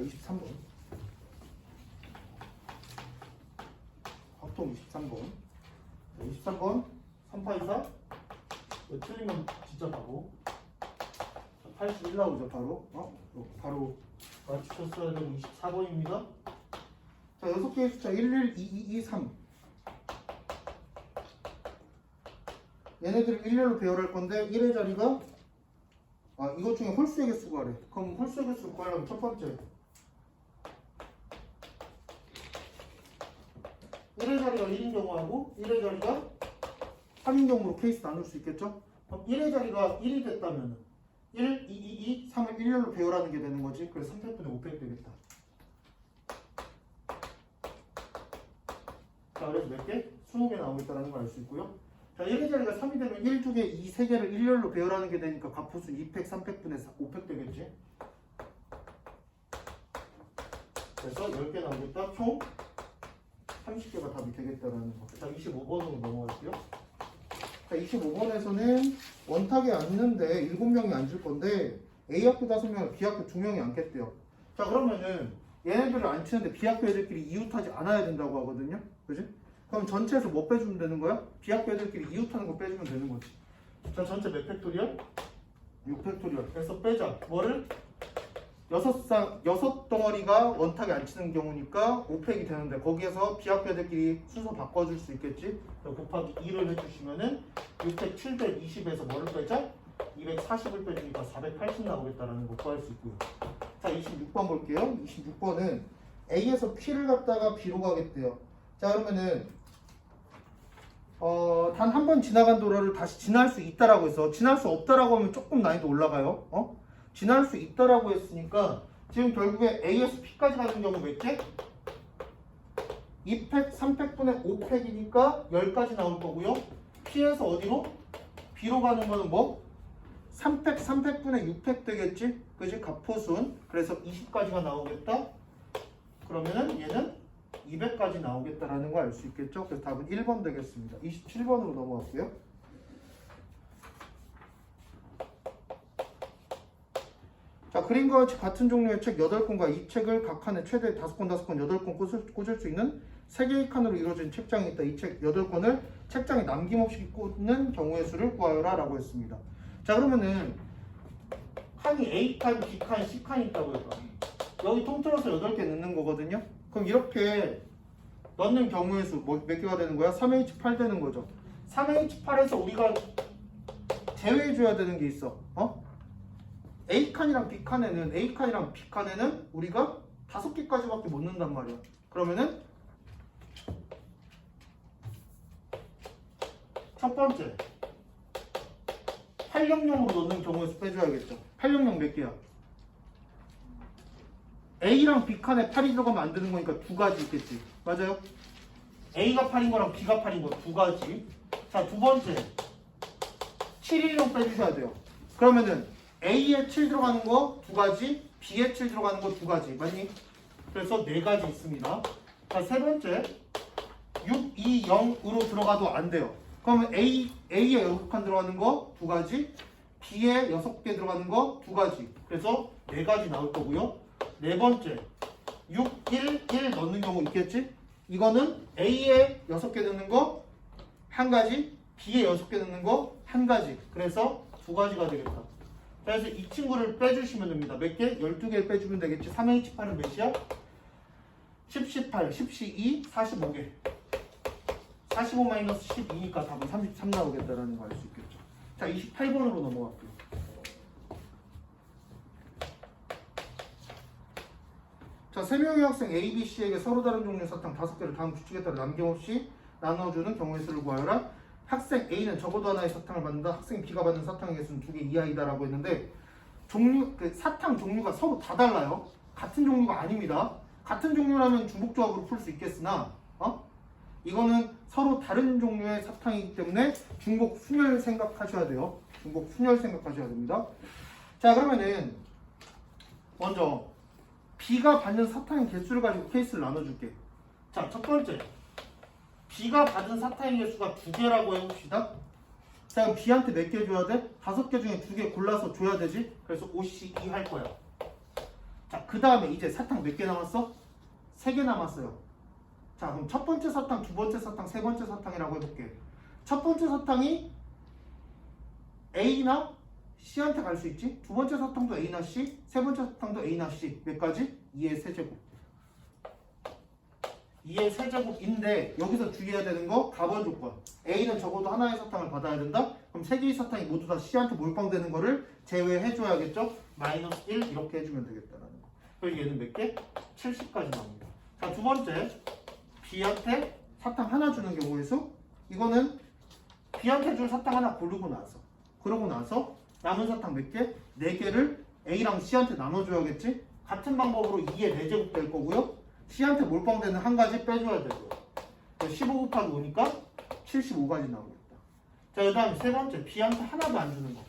23번. 확통 23번. 23번 3파이사. 틀리면 진짜 바보. 81 나오죠 바로. 바로 맞추셨어야 되고 24번입니다. 자, 6개의 숫자 11, 2, 2, 2, 3. 얘네들을 일렬로 배열할 건데 1의 자리가 이것 중에 홀수의 개수 구하래. 그럼 홀수의 개수 구하려면 첫 번째 1의 자리가 1인 경우하고 1의 자리가 3인 경우로 케이스 나눌 수 있겠죠? 그럼 1의 자리가 1이 됐다면 1, 2, 2, 2, 3을 일렬로 배열하는 게 되는 거지. 그래서 300분의 500 되겠다. 자, 그래서 몇 개? 20개 나오겠다는 걸 알 수 있고요. 자, 1의 자리가 3이 되면 1, 2개, 2, 3개를 일렬로 배열하는 게 되니까 갑호수 200, 300분의 500 되겠지. 그래서 10개 나오겠다. 총 30개가 답이 되겠다라는 거. 자, 25번으로 넘어갈게요. 자, 25번에서는 원탁에 앉는데 7명이 앉을 건데 A학교 5명, B학교 2명이 앉겠대요. 자, 그러면은 얘네들을 앉히는데 B학교 애들끼리 이웃하지 않아야 된다고 하거든요. 그지? 그럼 전체에서 뭐 빼주면 되는 거야? B학교 애들끼리 이웃하는 거 빼주면 되는 거지. 자, 전체 몇 팩토리얼? 6팩토리얼. 그래서 빼자. 뭐를? 6덩어리가 원탁에 앉히는 경우니까 5팩이 되는데 거기에서 B학교 애들끼리 순서 바꿔줄 수 있겠지? 곱하기 2를 해주시면은 6팩 720에서 뭐를 빼자? 240을 빼주니까 480 나오겠다라는 거 구할 수 있고요. 자, 26번 볼게요. 26번은 A에서 P를 갖다가 B로 가겠대요. 자, 그러면은 단 한 번 지나간 도로를 다시 지날 수 있다라고 해서 지날 수 없다라고 하면 조금 난이도 올라가요. 지날 수 있다라고 했으니까 지금 결국에 A에서 P까지 가는 경우 몇 개? 2팩, 3팩분의 5팩이니까 10까지 나올 거고요. P에서 어디로? B로 가는 거는 뭐? 3팩, 3팩분의 6팩 되겠지? 그지? 갑호순. 그래서 20까지가 나오겠다. 그러면은 얘는 200까지 나오겠다라는 거 알 수 있겠죠? 그래서 답은 1번 되겠습니다. 27번으로 넘어갈게요. 자, 그림과 같이 같은 종류의 책 8권과 이 책을 각 칸에 최대 5권, 8권 꽂을 수 있는 3개의 칸으로 이루어진 책장이 있다. 이 책 8권을 책장에 남김없이 꽂는 경우의 수를 구하여라 라고 했습니다. 자, 그러면은 칸이 A칸, B칸, C칸이 있다고 했다. 여기 통틀어서 8개 넣는 거거든요. 그럼 이렇게 넣는 경우의 수 몇 개가 되는 거야? 3H8 되는 거죠. 3H8에서 우리가 제외해줘야 되는 게 있어. A칸이랑 B칸에는 우리가 5개까지밖에 못 넣는단 말이야. 그러면은 첫 번째 800으로 넣는 경우에 수 빼줘야겠죠. 800 몇 개야? A랑 B칸에 8이 들어가면 안 되는 거니까 2가지 있겠지. 맞아요? A가 8인 거랑 B가 8인 거 2가지. 자, 두 번째 716 빼주셔야 돼요. 그러면은 A에 7 들어가는 거 2가지, B에 7 들어가는 거 2가지. 맞니? 그래서 4가지 있습니다. 자, 세 번째 6, 2, 0으로 들어가도 안 돼요. 그러면 A에 6칸 들어가는 거 2가지, B에 6개 들어가는 거 2가지. 그래서 4가지 나올 거고요. 네 번째 6, 1, 1 넣는 경우 있겠지? 이거는 A에 6개 넣는 거 1가지, B에 6개 넣는 거 1가지. 그래서 2가지가 되겠다. 그래서 이 친구를 빼주시면 됩니다. 몇 개? 12개를 빼주면 되겠지. 3H8은 몇이야? 10, 18, 10, 12, 45개. 45-12니까 답은 33 나오겠다라는 거 알 수 있겠죠. 자, 28번으로 넘어갈게요. 자, 3명의 학생 A, B, C에게 서로 다른 종류의 사탕 5개를 다음 규칙에 따라 남김없이 나눠주는 경우의 수를 구하여라. 학생 A는 적어도 하나의 사탕을 받는다. 학생 B가 받는 사탕의 개수는 2개 이하이다라고 했는데 사탕 종류가 서로 다 달라요. 같은 종류가 아닙니다. 같은 종류라면 중복조합으로 풀 수 있겠으나 이거는 서로 다른 종류의 사탕이기 때문에 중복 순열 생각하셔야 돼요. 중복 순열 생각하셔야 됩니다. 자, 그러면은 먼저 B가 받는 사탕의 개수를 가지고 케이스를 나눠줄게. 자, 첫 번째 B가 받은 사탕의 개수가 2개라고 해봅시다. 자, 그럼 B한테 몇 개 줘야 돼? 5개 중에 2개 골라서 줘야 되지? 그래서 5C2 할 거야. 자, 그 다음에 이제 사탕 몇 개 남았어? 3개 남았어요. 자, 그럼 첫 번째 사탕, 두 번째 사탕, 세 번째 사탕이라고 해볼게. 첫 번째 사탕이 A나 C한테 갈 수 있지? 두 번째 사탕도 A나 C, 세 번째 사탕도 A나 C. 몇 가지? 2의 세제곱. 2의 세제곱인데 여기서 주의해야 되는 거 가번 조건. A는 적어도 하나의 사탕을 받아야 된다? 그럼 3개의 사탕이 모두 다 C한테 몰빵되는 거를 제외해줘야겠죠? 마이너스 1 이렇게 해주면 되겠다라는 거. 그리고 얘는 몇 개? 70까지 나옵니다. 자, 두 번째 B한테 사탕 하나 주는 경우의 수. 이거는 B한테 줄 사탕 하나 고르고 나서 그러고 나서 남은 사탕 몇 개? 4개를 A랑 C한테 나눠줘야겠지? 같은 방법으로 2의 4제곱 될 거고요. C한테 몰빵되는 한 가지 빼줘야 되고요. 15 곱하기 5니까 75가지 나오겠다. 자, 그 다음 세 번째 B한테 하나도 안 주는 거.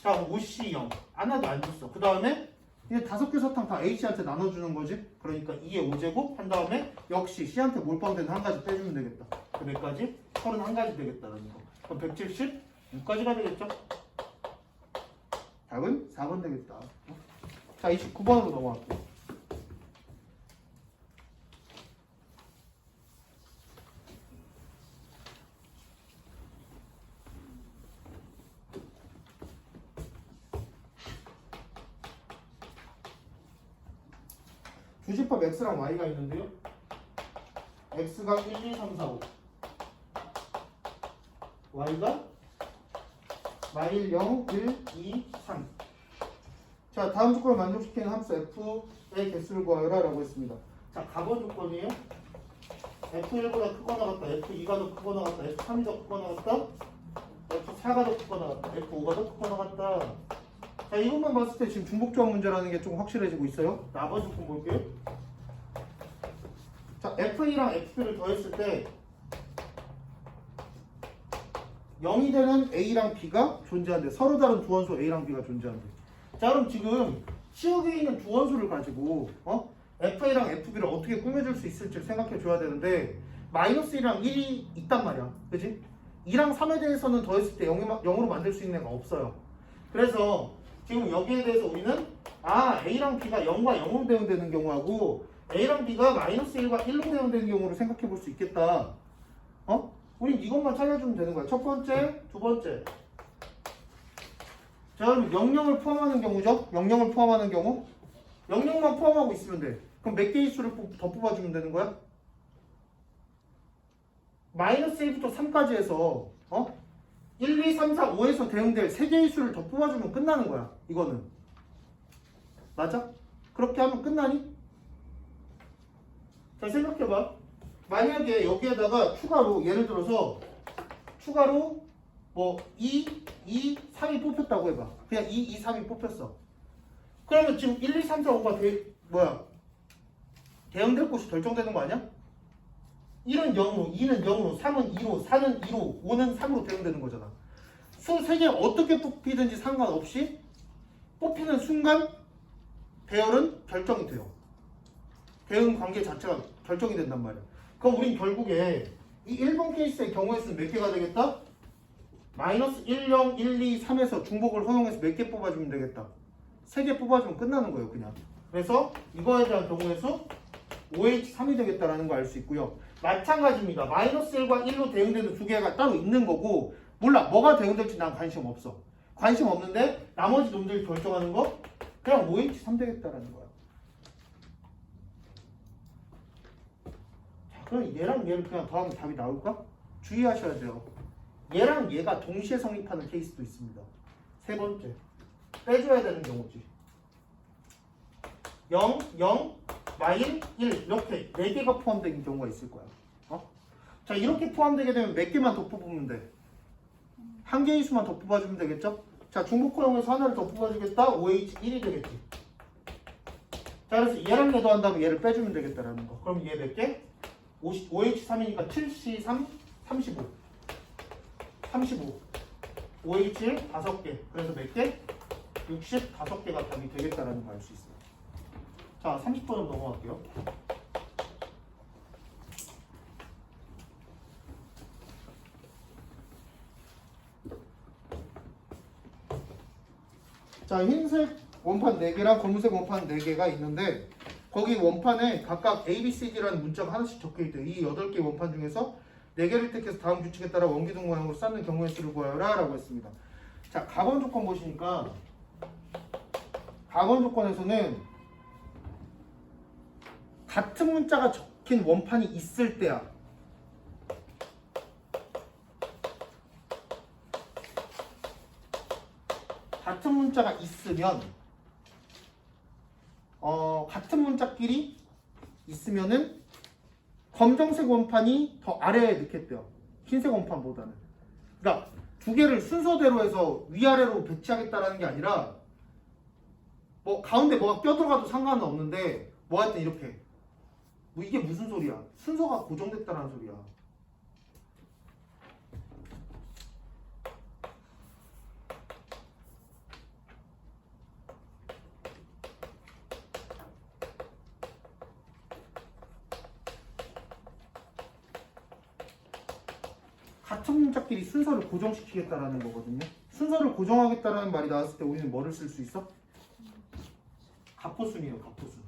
자, 5C 0 하나도 안 줬어. 그 다음에 이제 5개 사탕 다 H한테 나눠주는 거지. 그러니까 2의 5제곱 한 다음에 역시 C한테 몰빵되는 한 가지 빼주면 되겠다. 그 몇 가지? 31가지 되겠다는 거. 그럼 176가지가 되겠죠? 답은 4번 되겠다. 자, 29번으로 넘어갈게요. 주집합 X랑 Y가 있는데요. X가 1, 2, 3, 4, 5. Y가 마일 0, 1, 2, 3. 자, 다음 조건을 만족시키는 함수 F의 개수를 구하여라 라고 했습니다. 자, 가번 조건이에요. F1보다 크거나 같다. F2가 더 크거나 같다. F3이 더 크거나 같다. F4가 더 크거나 같다. F5가 더 크거나 같다. 자, 이것만 봤을 때 지금 중복조합 문제라는 게 좀 확실해지고 있어요. 나머지 조건 볼게요. 자, F2랑 F2를 더했을 때 0이 되는 A랑 B가 존재한대. 서로 다른 두 원소 A랑 B가 존재한대. 자, 그럼 지금 치역에 있는 두 원소를 가지고 FA랑 FB를 어떻게 꾸며줄 수 있을지 생각해 줘야 되는데 마이너스 1이랑 1이 있단 말이야. 그치? 2랑 3에 대해서는 더했을 때 0으로 만들 수 있는 애가 없어요. 그래서 지금 여기에 대해서 우리는 A랑 B가 0과 0으로 대응되는 경우하고 A랑 B가 마이너스 1과 1로 대응되는 경우를 생각해 볼 수 있겠다. 우린 이것만 찾아주면 되는 거야. 첫 번째, 두 번째. 자, 그럼 00을 포함하는 경우죠? 00을 포함하는 경우 00만 포함하고 있으면 돼. 그럼 몇 개의 수를 더 뽑아주면 되는 거야? 마이너스 1부터 3까지 해서 1, 2, 3, 4, 5에서 대응될 3개의 수를 더 뽑아주면 끝나는 거야. 이거는 맞아? 그렇게 하면 끝나니? 자, 생각해봐. 만약에 여기에다가 추가로 예를 들어서 추가로 뭐 2, 3이 뽑혔다고 해봐. 그냥 2, 3이 뽑혔어. 그러면 지금 1, 2, 3, 4, 5가 대응될 곳이 결정되는 거 아니야? 1은 0으로, 2는 0으로, 3은 2로, 4는 2로, 5는 3으로 대응되는 거잖아. 수 3개 어떻게 뽑히든지 상관없이 뽑히는 순간 배열은 결정이 돼요. 대응 관계 자체가 결정이 된단 말이야. 그럼 우린 결국에 이 1번 케이스의 경우의 수는 몇 개가 되겠다? 마이너스 1, 0, 1, 2, 3에서 중복을 허용해서 몇 개 뽑아주면 되겠다. 3개 뽑아주면 끝나는 거예요, 그냥. 그래서 이거에 대한 경우의 수 OH3이 되겠다라는 거 알 수 있고요. 마찬가지입니다. 마이너스 1과 1로 대응되는 두 개가 따로 있는 거고 몰라. 뭐가 대응될지 난 관심 없어. 관심 없는데 나머지 놈들이 결정하는 거 그냥 OH3 되겠다라는 거야. 자, 그럼 얘랑 얘를 그냥 더하면 답이 나올까? 주의하셔야 돼요. 얘랑 얘가 동시에 성립하는 케이스도 있습니다. 세 번째. 빼줘야 되는 경우지. 0, 0, 마일, 1 이렇게 4개가 포함되는 경우가 있을 거야. 자, 이렇게 포함되게 되면 몇 개만 더 뽑으면 돼? 한 개의 수만 더 뽑아주면 되겠죠? 자, 중복 허용해서 하나를 더 뽑아주겠다. OH1이 되겠지. 자, 그래서 얘랑 얘도 한다면 얘를 빼주면 되겠다라는 거. 그럼 얘 몇 개? OH3이니까 7C3, 35. 35. OH1 5개. 그래서 몇 개? 65개가 답이 되겠다라는 거 알 수 있어요. 자, 30번으로 넘어갈게요. 자, 흰색 원판 4개랑 검은색 원판 4개가 있는데 거기 원판에 각각 A, B, C, D라는 문자가 하나씩 적혀있대요. 이 8개의 원판 중에서 4개를 택해서 다음 규칙에 따라 원기둥 모양으로 쌓는 경우의 수를 구하여라 라고 했습니다. 자, 가번 조건 보시니까 가번 조건에서는 같은 문자가 적힌 원판이 있을 때야. 같은 문자가 있으면 같은 문자끼리 있으면은 검정색 원판이 더 아래에 넣겠대요. 흰색 원판보다는. 그러니까 두 개를 순서대로 해서 위아래로 배치하겠다라는 게 아니라 뭐 가운데 뭐가 껴들어가도 상관은 없는데 뭐 하여튼 이렇게 뭐 이게 무슨 소리야? 순서가 고정됐다라는 소리야. 같은 문자끼리 순서를 고정시키겠다라는 거거든요. 순서를 고정하겠다라는 말이 나왔을 때 우리는 뭐를 쓸 수 있어? 갑포순이에요. 갑포순.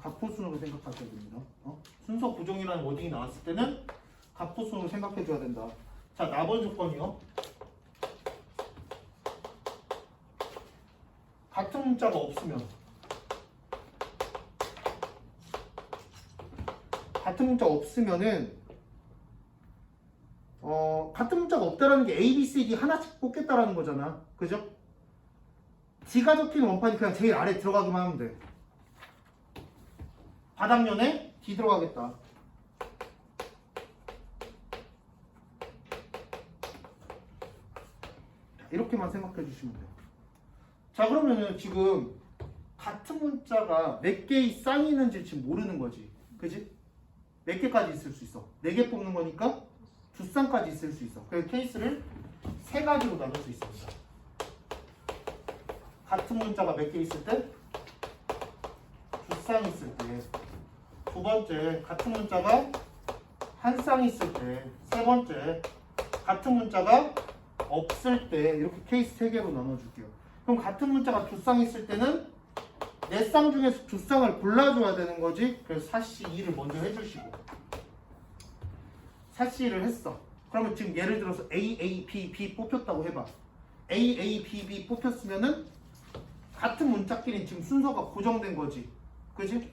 갑포순으로 생각하셔야 됩니다. 순서 고정이라는 워딩이 나왔을 때는 갑포순으로 생각해줘야 된다. 자, 나번 조건이요. 같은 문자가 없으면 같은 문자가 없으면은 같은 문자가 없다라는 게 A, B, C, D 하나씩 뽑겠다라는 거잖아. 그죠? D가 적힌 원판이 그냥 제일 아래 들어가기만 하면 돼. 바닥면에 D 들어가겠다. 이렇게만 생각해 주시면 돼요. 자, 그러면은 지금 같은 문자가 몇 개의 쌍이 있는지 지금 모르는 거지. 그지? 몇 개까지 있을 수 있어? 4개 뽑는 거니까 2쌍까지 있을 수 있어. 그래서 케이스를 3가지로 나눌 수 있습니다. 같은 문자가 몇 개 있을 때? 2쌍 있을 때. 두 번째, 같은 문자가 1쌍 있을 때. 세 번째, 같은 문자가 없을 때. 이렇게 케이스 3개로 나눠줄게요. 그럼 같은 문자가 2쌍 있을 때는 4쌍 중에서 2쌍을 골라줘야 되는 거지. 그래서 4C2를 먼저 해주시고 4C2를 했어. 그러면 지금 예를 들어서 A, A, B, B 뽑혔다고 해봐. A, A, B, B 뽑혔으면은 같은 문자끼리 지금 순서가 고정된 거지. 그지?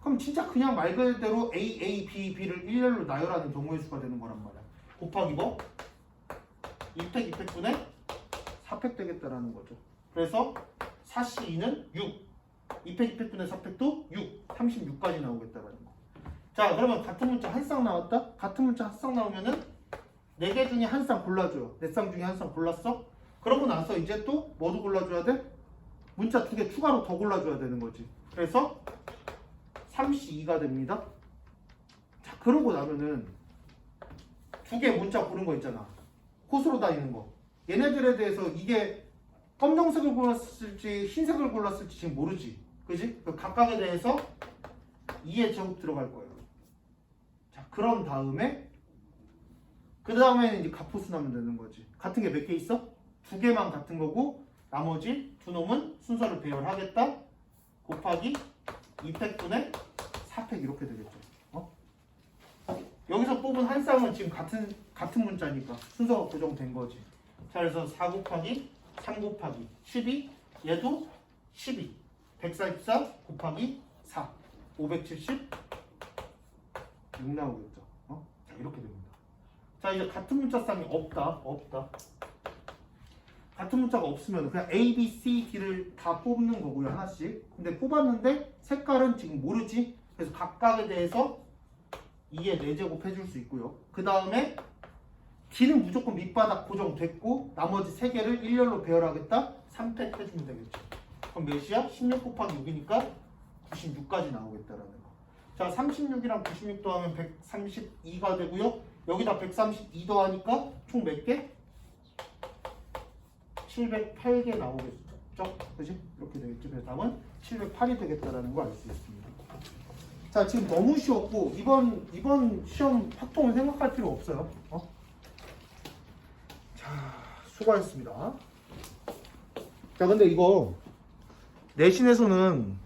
그럼 진짜 그냥 말 그대로 A, A, B, B를 일렬로 나열하는 경우의 수가 되는 거란 말이야. 곱하기 뭐? 2팩 2팩분의 4팩 되겠다라는 거죠. 그래서 4C2는 6. 2팩 2팩분의 4팩도 6. 36까지 나오겠다라는 거. 자, 그러면 같은 문자 한 쌍 나왔다? 같은 문자 한 쌍 나오면은 4개 중에 한 쌍 골라줘요. 4쌍 중에 한 쌍 골랐어? 그러고 나서 이제 또 뭐도 골라줘야 돼? 문자 2개 추가로 더 골라줘야 되는 거지. 그래서 32가 됩니다. 자, 그러고 나면은 2개 문자 고른 거 있잖아. 코스로 다니는 거. 얘네들에 대해서 이게 검정색을 골랐을지 흰색을 골랐을지 지금 모르지. 그지? 그 각각에 대해서 2의 제곱 들어갈 거예요. 자, 그런 다음에 그 다음에는 이제 갑포수 나면 되는 거지. 같은 게 몇 개 있어? 2개만 같은 거고 나머지 두 놈은 순서를 배열하겠다. 곱하기 2팩분의 4팩 이렇게 되겠죠. 여기서 뽑은 한 쌍은 지금 같은 문자니까 순서가 고정된 거지. 자, 그래서 4 곱하기 3 곱하기 12 얘도 12 144 곱하기 4 576 나오겠죠. 자, 이렇게 됩니다. 자, 이제 같은 문자 쌍이 없다. 같은 문자가 없으면 그냥 A, B, C, D를 다 뽑는 거고요. 하나씩. 근데 뽑았는데 색깔은 지금 모르지. 그래서 각각에 대해서 2의 4제곱 해줄 수 있고요. 그 다음에 D는 무조건 밑바닥 고정됐고 나머지 3개를 일렬로 배열하겠다. 3팩 해주면 되겠죠. 그럼 몇이야? 16 곱하기 6이니까 96까지 나오겠다라는 거. 자, 36이랑 96 더하면 132가 되고요. 여기다 132 더하니까 총 몇 개? 708개 나오겠죠? 그지? 이렇게 되겠죠. 그래서 답은 708이 되겠다라는 거 알 수 있습니다. 자, 지금 너무 쉬웠고 이번 시험 확통을 생각할 필요 없어요. 수고하셨습니다. 자, 근데 이거 내신에서는